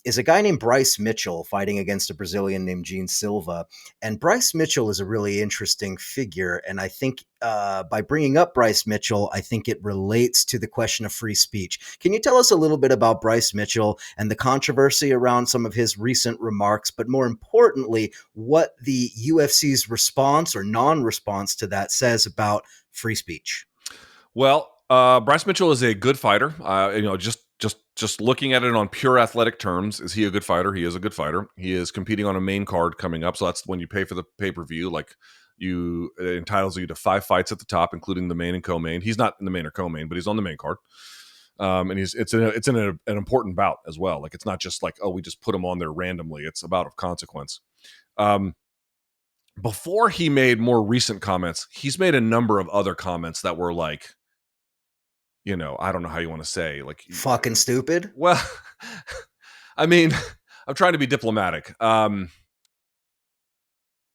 is a guy named Bryce Mitchell fighting against a Brazilian named Gene Silva. And Bryce Mitchell is a really interesting figure. And I think by bringing up Bryce Mitchell, I think it relates to the question of free speech. Can you tell us a little bit about Bryce Mitchell and the controversy around some of his recent remarks, but more importantly, what the UFC's response or non-response to that says about free speech? Well, Bryce Mitchell is a good fighter. Just looking at it on pure athletic terms, is he a good fighter? He is a good fighter. He is competing on a main card coming up, so that's when you pay for the pay-per-view. It entitles you to 5 fights at the top, including the main and co-main. He's not in the main or co-main, but he's on the main card. And it's in an important bout as well. Like, it's not just like, oh, we just put him on there randomly. It's a bout of consequence. Before he made more recent comments, he's made a number of other comments that were like, I don't know how you want to say, like, Fucking stupid. well, I'm trying to be diplomatic.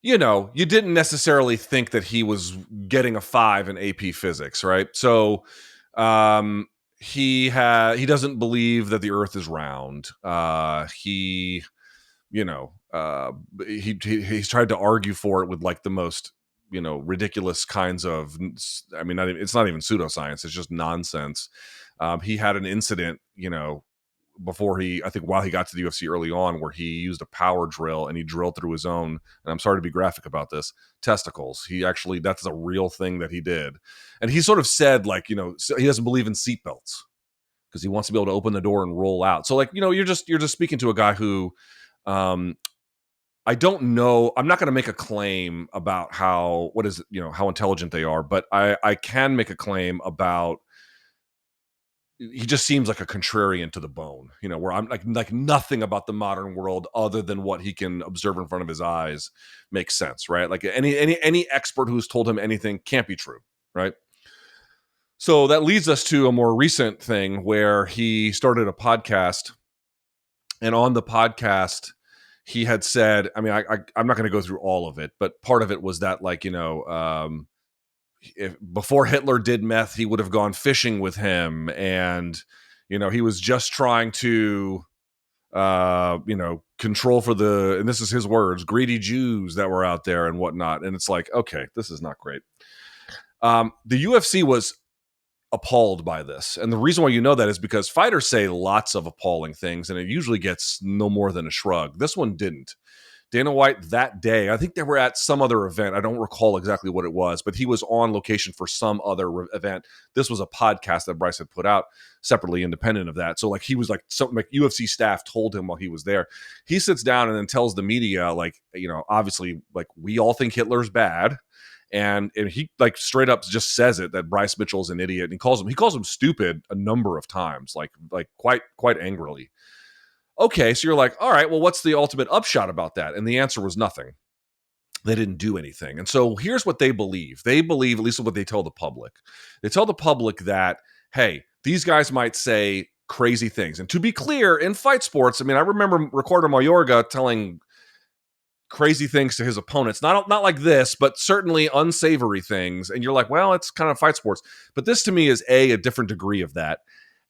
You didn't necessarily think that he was getting a 5 in AP Physics, right? So, he doesn't believe that the Earth is round. He's tried to argue for it with like the most ridiculous kinds of, it's not even pseudoscience, it's just nonsense. He had an incident while he got to the UFC early on, where he used a power drill and he drilled through his own, and I'm sorry to be graphic about this, testicles. That's a real thing that he did. And he sort of said, like, he doesn't believe in seatbelts because he wants to be able to open the door and roll out. So, like, you're just speaking to a guy who, I don't know. I'm not going to make a claim about how intelligent they are, but I can make a claim about, he just seems like a contrarian to the bone, where I'm like nothing about the modern world other than what he can observe in front of his eyes makes sense, right? Like any expert who's told him anything can't be true, right? So that leads us to a more recent thing where he started a podcast, and on the podcast, he had said, I'm not going to go through all of it, but part of it was that, like, if before Hitler did meth, he would have gone fishing with him. And, he was just trying to, control for and this is his words, greedy Jews that were out there and whatnot. And it's like, okay, this is not great. The UFC was appalled by this. And the reason why you know that is because fighters say lots of appalling things, and it usually gets no more than a shrug. This one didn't. Dana White that day, I think they were at some other event. I don't recall exactly what it was, but he was on location for some other event. This was a podcast that Bryce had put out separately, independent of that. So, like, he was like, something like UFC staff told him while he was there. He sits down and then tells the media, like, obviously, like, we all think Hitler's bad. And he, like, straight up just says it, that Bryce Mitchell's an idiot. And he calls him stupid a number of times, like quite angrily. Okay, so you're like, all right, well, what's the ultimate upshot about that? And the answer was nothing. They didn't do anything. And so here's what they believe. They believe, at least what they tell the public. They tell the public that, hey, these guys might say crazy things. And to be clear, in fight sports, I mean, I remember Ricardo Mayorga telling crazy things to his opponents. Not like this, but certainly unsavory things. And you're like, well, it's kind of fight sports. But this to me is a different degree of that.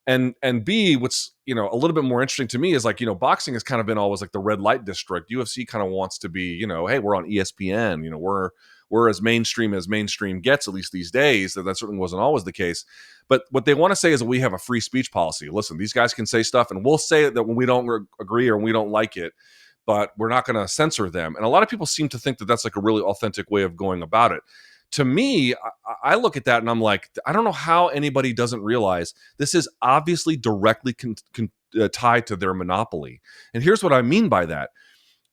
And B, what's a little bit more interesting to me is like boxing has kind of been always like the red light district. UFC kind of wants to be hey, we're on ESPN, we're as mainstream gets, at least these days. That certainly wasn't always the case. But what they want to say is that we have a free speech policy. Listen, these guys can say stuff, and we'll say that when we don't agree or we don't like it, but we're not going to censor them. And a lot of people seem to think that that's like a really authentic way of going about it. To me, I look at that and I'm like, I don't know how anybody doesn't realize this is obviously directly tied to their monopoly. And here's what I mean by that.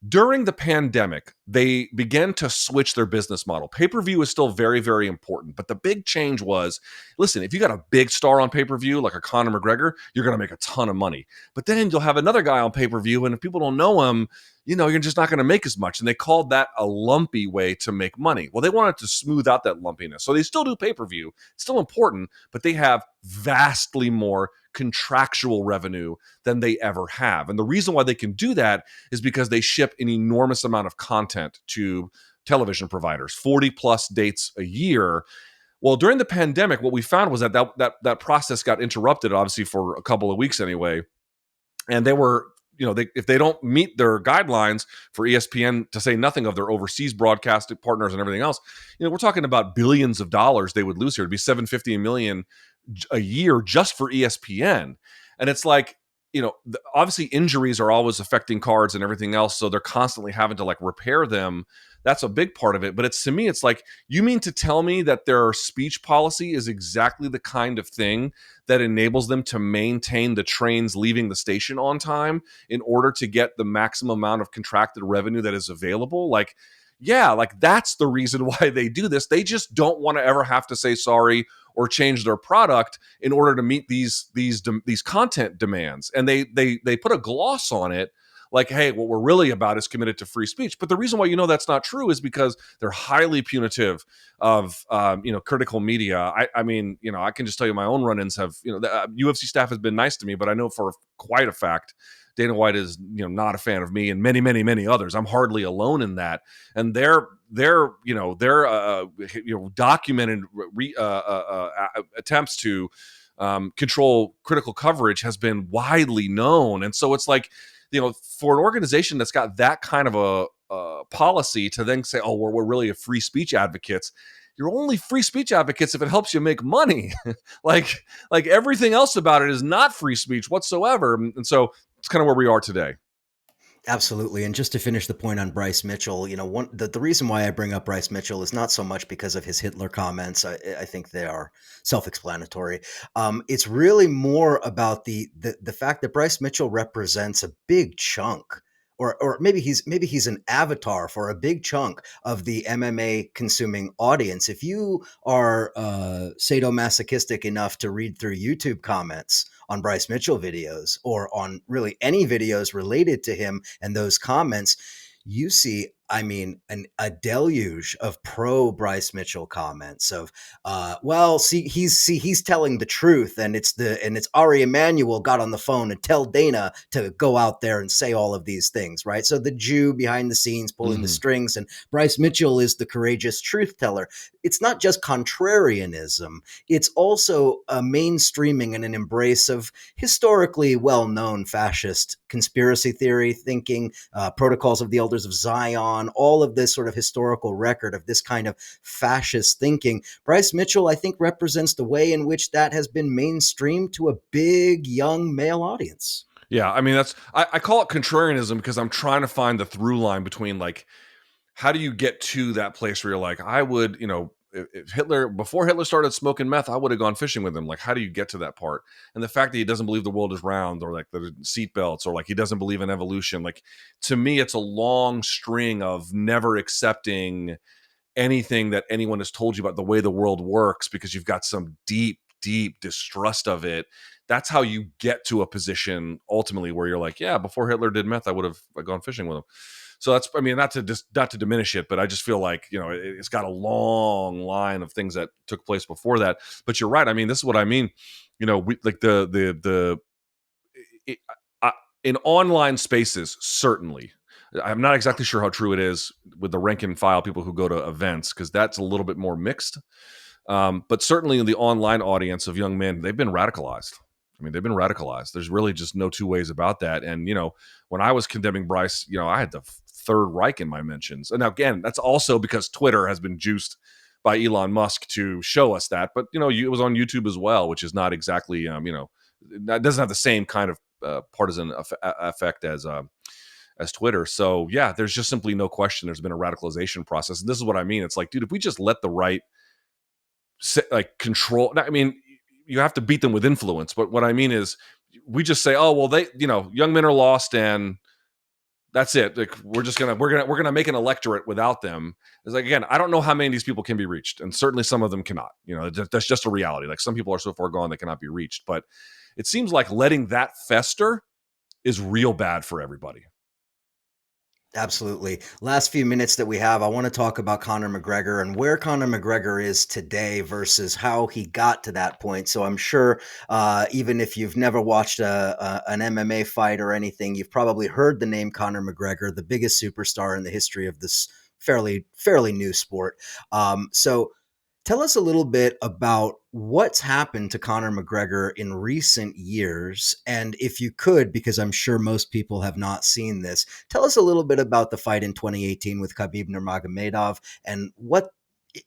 During the pandemic, they began to switch their business model. Pay-per-view is still very, very important. But the big change was, listen, if you got a big star on pay-per-view, like a Conor McGregor, you're going to make a ton of money. But then you'll have another guy on pay-per-view, and if people don't know him, you're just not going to make as much. And they called that a lumpy way to make money. Well, they wanted to smooth out that lumpiness. So they still do pay-per-view. It's still important, but they have vastly more contractual revenue than they ever have. And the reason why they can do that is because they ship an enormous amount of content to television providers, 40 plus dates a year. Well, during the pandemic, what we found was that process got interrupted, obviously for a couple of weeks anyway. And they were, if they don't meet their guidelines for ESPN, to say nothing of their overseas broadcast partners and everything else, we're talking about billions of dollars they would lose here. It'd be $750 million a year just for ESPN. And it's like, obviously injuries are always affecting cards and everything else. So they're constantly having to like repair them. That's a big part of it. But to me, it's like, you mean to tell me that their speech policy is exactly the kind of thing that enables them to maintain the trains leaving the station on time in order to get the maximum amount of contracted revenue that is available? Like, yeah, like that's the reason why they do this. They just don't want to ever have to say sorry or change their product in order to meet these content demands. And they put a gloss on it, like, hey, what we're really about is committed to free speech. But the reason why that's not true is because they're highly punitive of critical media. I mean, I can just tell you my own run-ins have, the UFC staff has been nice to me, but I know for quite a fact Dana White is not a fan of me and many, many, many others. I'm hardly alone in that. And their documented attempts to control critical coverage has been widely known. And so it's like, for an organization that's got that kind of a policy to then say, oh, we're really a free speech advocates. You're only free speech advocates if it helps you make money. like everything else about it is not free speech whatsoever. And so it's kind of where we are today. Absolutely. And just to finish the point on Bryce Mitchell, the reason why I bring up Bryce Mitchell is not so much because of his Hitler comments. I think they are self-explanatory. It's really more about the fact that Bryce Mitchell represents a big chunk, or maybe he's an avatar for a big chunk of the MMA consuming audience. If you are sadomasochistic enough to read through YouTube comments on Bryce Mitchell videos, or on really any videos related to him and those comments, you see, I mean, a deluge of pro Bryce Mitchell comments of, he's telling the truth, and it's Ari Emanuel got on the phone and tell Dana to go out there and say all of these things, right? So the Jew behind the scenes pulling the strings, and Bryce Mitchell is the courageous truth teller. It's not just contrarianism; it's also a mainstreaming and an embrace of historically well-known fascist conspiracy theory thinking, protocols of the Elders of Zion, all of this sort of historical record of this kind of fascist thinking. Bryce Mitchell, I think, represents the way in which that has been mainstreamed to a big young male audience. Yeah, I mean, I call it contrarianism because I'm trying to find the through line between, like, how do you get to that place where you're like, I would, if before Hitler started smoking meth, I would have gone fishing with him. Like, how do you get to that part? And the fact that he doesn't believe the world is round, or like the seatbelts, or like he doesn't believe in evolution. Like, to me, it's a long string of never accepting anything that anyone has told you about the way the world works, because you've got some deep, deep distrust of it that's how you get to a position ultimately where you're like, yeah, before Hitler did meth, I would have gone fishing with him. So that's, I mean, not to diminish it, but I just feel like, it's got a long line of things that took place before that. But you're right. I mean, this is what I mean. We like it, I, in online spaces, certainly. I'm not exactly sure how true it is with the rank and file people who go to events, because that's a little bit more mixed. But certainly in the online audience of young men, they've been radicalized. I mean, they've been radicalized. There's really just no two ways about that. And, when I was condemning Bryce, I had the Third Reich in my mentions. And now, again, that's also because Twitter has been juiced by Elon Musk to show us that. But, it was on YouTube as well, which is not exactly, it doesn't have the same kind of partisan effect as Twitter. So, yeah, there's just simply no question there's been a radicalization process. And this is what I mean. It's like, dude, if we just let the right control, I mean, you have to beat them with influence, but what I mean is we just say, oh well, they, young men are lost and that's it. Like, we're gonna make an electorate without them. It's like, again, I don't know how many of these people can be reached, and certainly some of them cannot. That's just a reality. Like, some people are so far gone they cannot be reached, but it seems like letting that fester is real bad for everybody. Absolutely. Last few minutes that we have, I want to talk about Conor McGregor and where Conor McGregor is today versus how he got to that point. So I'm sure, even if you've never watched an MMA fight or anything, you've probably heard the name Conor McGregor, the biggest superstar in the history of this fairly new sport. So tell us a little bit about what's happened to Conor McGregor in recent years. And if you could, because I'm sure most people have not seen this, tell us a little bit about the fight in 2018 with Khabib Nurmagomedov and what,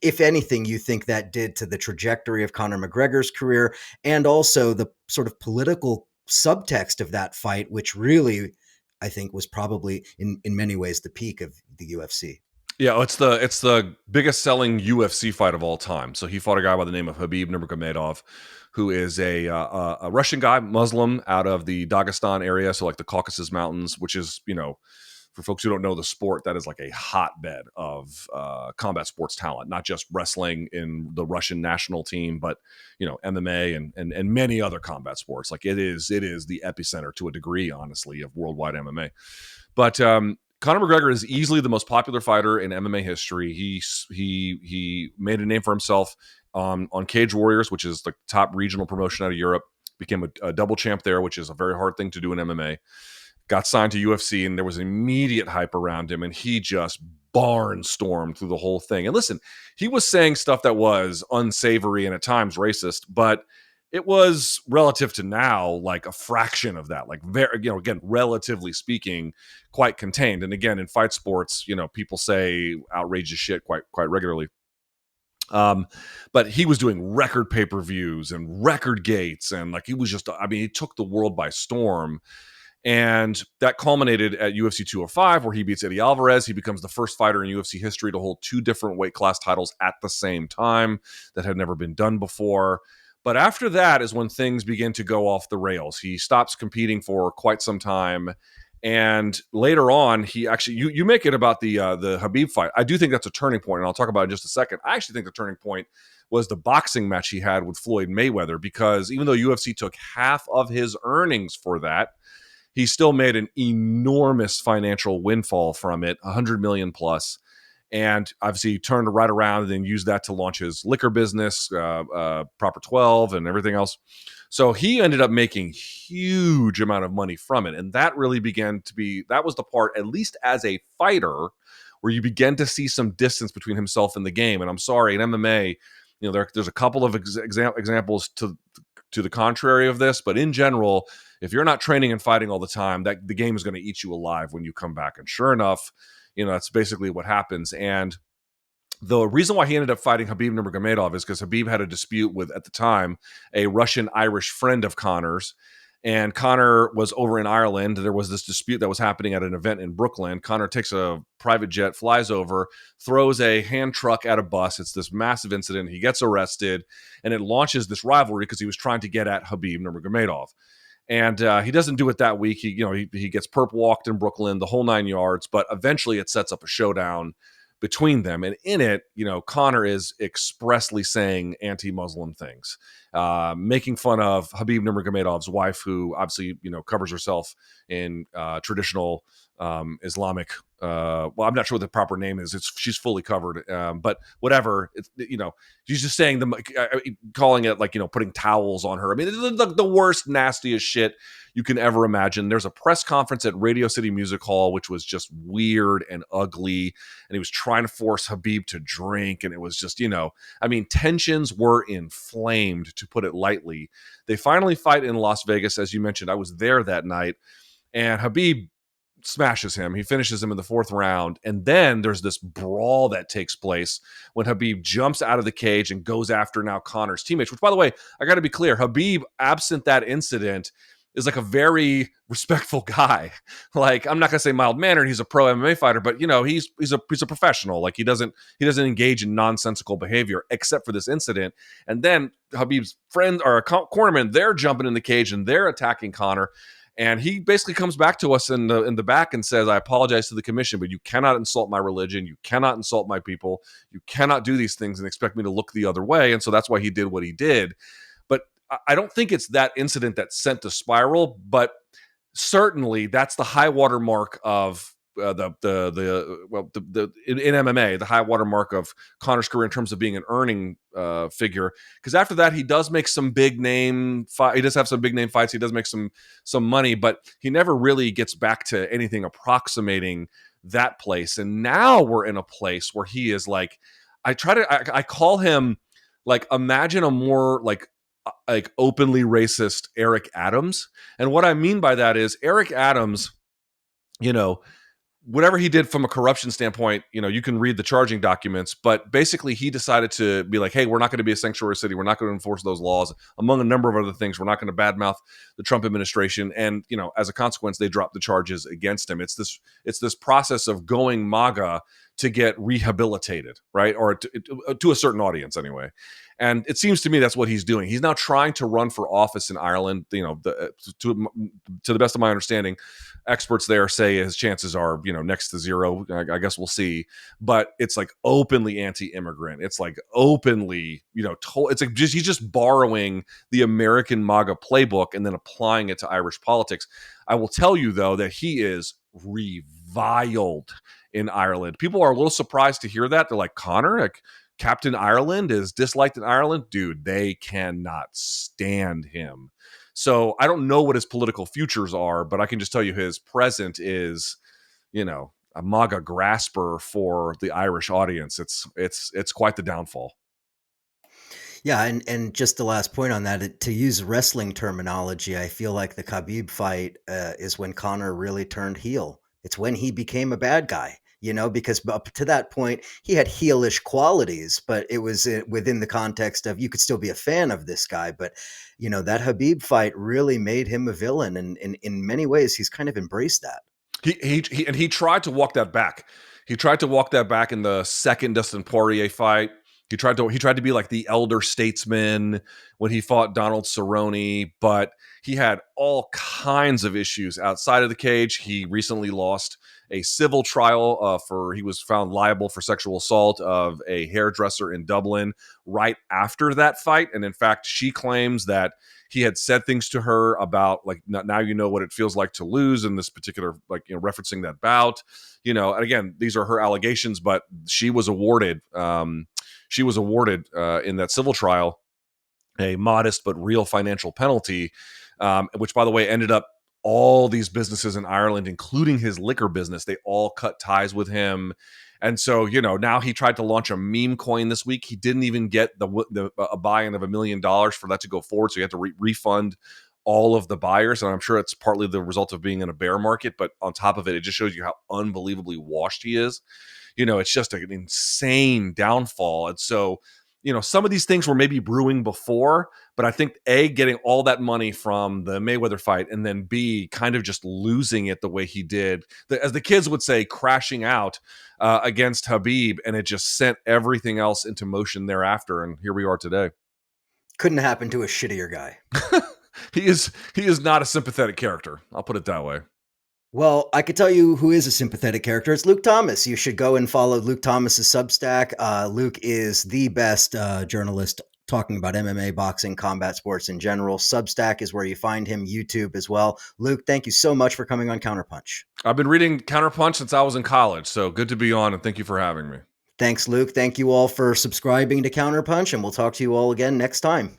if anything, you think that did to the trajectory of Conor McGregor's career, and also the sort of political subtext of that fight, which really, I think, was probably in many ways the peak of the UFC. Yeah, it's the biggest selling UFC fight of all time. So he fought a guy by the name of Khabib Nurmagomedov, who is a Russian guy, Muslim, out of the Dagestan area, so like the Caucasus Mountains, which is, for folks who don't know the sport, that is like a hotbed of combat sports talent, not just wrestling in the Russian national team, but MMA and many other combat sports. Like, it is the epicenter to a degree, honestly, of worldwide MMA. But Conor McGregor is easily the most popular fighter in MMA history. He made a name for himself on Cage Warriors, which is the top regional promotion out of Europe. Became a double champ there, which is a very hard thing to do in MMA. Got signed to UFC, and there was immediate hype around him, and he just barnstormed through the whole thing. And listen, he was saying stuff that was unsavory and at times racist, but it was, relative to now, like a fraction of that. Like, very, again, relatively speaking, quite contained. And again, in fight sports, people say outrageous shit quite regularly. But he was doing record pay-per-views and record gates, and like, he was just, I mean, he took the world by storm. And that culminated at UFC 205, where he beats Eddie Alvarez. He becomes the first fighter in UFC history to hold two different weight class titles at the same time. That had never been done before. But after that is when things begin to go off the rails. He stops competing for quite some time. And later on, he actually, you make it about the Khabib fight. I do think that's a turning point, and I'll talk about it in just a second. I actually think the turning point was the boxing match he had with Floyd Mayweather, because even though UFC took half of his earnings for that, he still made an enormous financial windfall from it, 100 million plus. And obviously he turned right around and then used that to launch his liquor business, Proper 12 and everything else. So he ended up making huge amount of money from it. And that really began to be, that was the part, at least as a fighter, where you begin to see some distance between himself and the game. And I'm sorry, in MMA, there's a couple of examples to the contrary of this, but in general, if you're not training and fighting all the time, that the game is going to eat you alive when you come back. And sure enough, that's basically what happens. And the reason why he ended up fighting Khabib Nurmagomedov is because Khabib had a dispute with, at the time, a Russian-Irish friend of Conor's. And Conor was over in Ireland. There was this dispute that was happening at an event in Brooklyn. Conor takes a private jet, flies over, throws a hand truck at a bus. It's this massive incident. He gets arrested, and it launches this rivalry because he was trying to get at Khabib Nurmagomedov. And he doesn't do it that week. He gets perp walked in Brooklyn, the whole 9 yards. But eventually, it sets up a showdown between them. And in it, Conor is expressly saying anti-Muslim things, making fun of Habib Nurmagomedov's wife, who obviously, covers herself in traditional Islamic. Well, I'm not sure what the proper name is. She's fully covered, but whatever. She's just saying calling it like putting towels on her. I mean, it's the worst, nastiest shit you can ever imagine. There's a press conference at Radio City Music Hall, which was just weird and ugly, and he was trying to force Habib to drink, and it was just tensions were inflamed, to put it lightly. They finally fight in Las Vegas, as you mentioned. I was there that night, and Habib smashes him. He finishes him in the fourth round. And then there's this brawl that takes place when Habib jumps out of the cage and goes after now Conor's teammates, which, by the way, I got to be clear, Habib, absent that incident, is like a very respectful guy. Like, I'm not going to say mild-mannered. He's a pro MMA fighter, but he's a professional. Like, he doesn't engage in nonsensical behavior except for this incident. And then Habib's friend or cornerman, they're jumping in the cage and they're attacking Conor. And he basically comes back to us in the back and says, I apologize to the commission, but you cannot insult my religion. You cannot insult my people. You cannot do these things and expect me to look the other way. And so that's why he did what he did. But I don't think it's that incident that sent the spiral, but certainly that's the high water mark of in MMA, the high water mark of Conor's career in terms of being an earning figure. Because after that, he does make some big name. He does have some big name fights. He does make some money, but he never really gets back to anything approximating that place. And now we're in a place where he is like, I call him like, imagine a more like openly racist Eric Adams. And what I mean by that is Eric Adams, whatever he did from a corruption standpoint, you can read the charging documents, but basically he decided to be like, hey, we're not going to be a sanctuary city. We're not going to enforce those laws, among a number of other things. We're not going to badmouth the Trump administration. And, as a consequence, they dropped the charges against him. It's this process of going MAGA to get rehabilitated, right? Or to a certain audience anyway. And it seems to me that's what he's doing. He's now trying to run for office in Ireland. To the best of my understanding, experts there say his chances are, next to zero. I guess we'll see. But it's like openly anti-immigrant. It's like openly, it's like he's just borrowing the American MAGA playbook and then applying it to Irish politics. I will tell you, though, that he is reviled in Ireland. People are a little surprised to hear that. They're like, Conor, like, Captain Ireland is disliked in Ireland. Dude, they cannot stand him. So I don't know what his political futures are, but I can just tell you his present is, a MAGA grasper for the Irish audience. It's quite the downfall. Yeah, and just the last point on that, to use wrestling terminology, I feel like the Khabib fight is when Conor really turned heel. It's when he became a bad guy, because up to that point, he had heelish qualities, but it was within the context of you could still be a fan of this guy. But, that Khabib fight really made him a villain. And in many ways, he's kind of embraced that. He tried to walk that back. He tried to walk that back in the second Dustin Poirier fight. He tried to be like the elder statesman when he fought Donald Cerrone, but he had all kinds of issues outside of the cage. He recently lost a civil trial he was found liable for sexual assault of a hairdresser in Dublin right after that fight. And in fact, she claims that he had said things to her about like, now you know what it feels like to lose in this particular, like, referencing that bout, and again, these are her allegations, but she was awarded in that civil trial a modest but real financial penalty, which, by the way, ended up all these businesses in Ireland, including his liquor business, they all cut ties with him. And so, now he tried to launch a meme coin this week. He didn't even get a buy-in of $1 million for that to go forward. So he had to refund all of the buyers. And I'm sure it's partly the result of being in a bear market. But on top of it, it just shows you how unbelievably washed he is. It's just an insane downfall. And so, some of these things were maybe brewing before, but I think A, getting all that money from the Mayweather fight, and then B, kind of just losing it the way he did, as the kids would say, crashing out against Habib, and it just sent everything else into motion thereafter. And here we are today. Couldn't happen to a shittier guy. He is not a sympathetic character. I'll put it that way. Well, I could tell you who is a sympathetic character. It's Luke Thomas. You should go and follow Luke Thomas's Substack. Luke is the best journalist talking about MMA, boxing, combat sports in general. Substack is where you find him, YouTube as well. Luke, thank you so much for coming on Counterpunch. I've been reading CounterPunch since I was in college, so good to be on, and thank you for having me. Thanks, Luke. Thank you all for subscribing to Counterpunch, and we'll talk to you all again next time.